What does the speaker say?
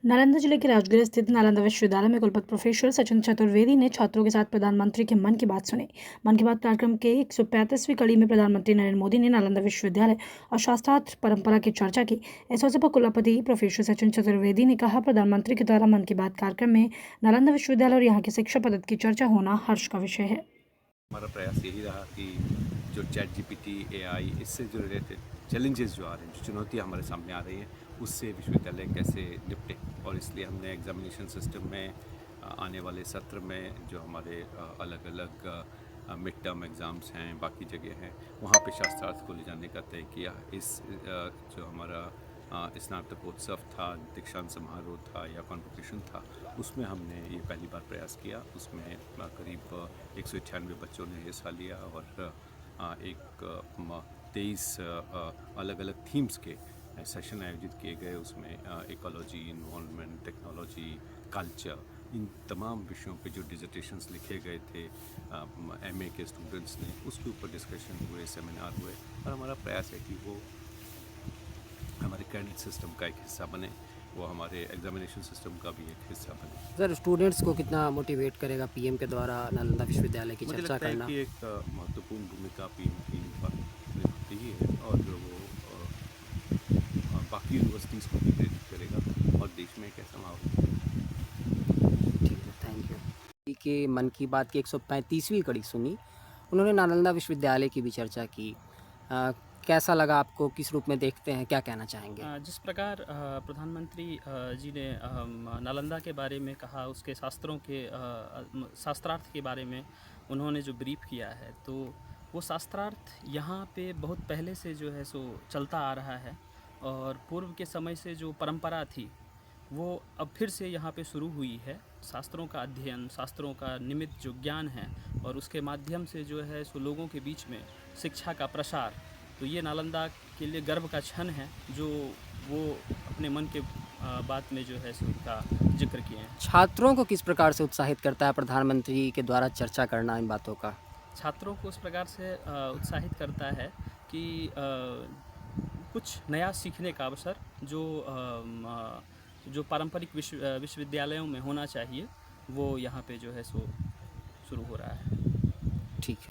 नालंदा जिले के राजगीर स्थित नालंदा विश्वविद्यालय में कुलपति प्रोफेसर सचिन चतुर्वेदी ने छात्रों के साथ प्रधानमंत्री के मन की बात सुनी। मन की बात कार्यक्रम के 135वीं कड़ी में प्रधानमंत्री नरेंद्र मोदी ने नालंदा विश्वविद्यालय और शास्त्रार्थ परंपरा की चर्चा की। इस अवसर पर कुलपति प्रोफेसर सचिन चतुर्वेदी ने कहा, प्रधानमंत्री के द्वारा मन की बात कार्यक्रम में नालंदा विश्वविद्यालय और यहाँ की शिक्षा पद्धति की चर्चा होना हर्ष का विषय है। हमारा प्रयास यही रहा कि जो चैट जीपीटी, एआई, इससे जो रिलेटेड चैलेंजेस जो आ रहे हैं, जो चुनौतियाँ हमारे सामने आ रही हैं, उससे विश्वविद्यालय कैसे निपटे। और इसलिए हमने एग्जामिनेशन सिस्टम में आने वाले सत्र में जो हमारे अलग अलग मिड टर्म एग्ज़ाम्स हैं, बाकी जगह हैं, वहाँ पे शास्त्रार्थ को ले जाने का तय किया। इस जो हमारा स्नातकोत्सव था, दीक्षांत समारोह था या कॉन्वोकेशन था, उसमें हमने ये पहली बार प्रयास किया। उसमें करीब 198 बच्चों ने हिस्सा लिया और 23 अलग अलग थीम्स के सेशन आयोजित किए गए। उसमें इकोलॉजी, इन्वायरमेंट, टेक्नोलॉजी, कल्चर, इन तमाम विषयों पे जो डिजर्टेशंस लिखे गए थे एमए के स्टूडेंट्स ने, उसके ऊपर डिस्कशन हुए, सेमिनार हुए। और हमारा प्रयास है कि वो हमारे क्रेडिट सिस्टम का एक हिस्सा बने, वो हमारे एग्जामिनेशन सिस्टम का भी एक हिस्सा बने। सर, स्टूडेंट्स को कितना मोटिवेट करेगा पीएम के द्वारा नालंदा विश्वविद्यालय की मुझे चर्चा लगता है करना? कि एक महत्वपूर्ण भूमिका पीएम की निभाती ही है और जो वो बाकी यूनिवर्सिटीज़ को भी प्रेरित करेगा और देश में एक ऐसा माहौल। ठीक है, थैंक यू। कि मन की बात की 135वीं कड़ी सुनी, उन्होंने नालंदा विश्वविद्यालय की भी चर्चा की। कैसा लगा आपको? किस रूप में देखते हैं? क्या कहना चाहेंगे? जिस प्रकार प्रधानमंत्री जी ने नालंदा के बारे में कहा, उसके शास्त्रों के शास्त्रार्थ के बारे में उन्होंने जो ब्रीफ किया है, तो वो शास्त्रार्थ यहाँ पे बहुत पहले से जो है सो चलता आ रहा है और पूर्व के समय से जो परंपरा थी वो अब फिर से यहाँ पे शुरू हुई है। शास्त्रों का अध्ययन, शास्त्रों का निमित्त जो ज्ञान है और उसके माध्यम से जो है सो लोगों के बीच में शिक्षा का प्रसार, तो ये नालंदा के लिए गर्व का क्षण है जो वो अपने मन के बात में जो है सो उसका जिक्र किए हैं। छात्रों को किस प्रकार से उत्साहित करता है प्रधानमंत्री के द्वारा चर्चा करना इन बातों का? छात्रों को उस प्रकार से उत्साहित करता है कि कुछ नया सीखने का अवसर जो पारंपरिक विश्वविद्यालयों में होना चाहिए, वो यहाँ पे जो है सो शुरू हो रहा है। ठीक है।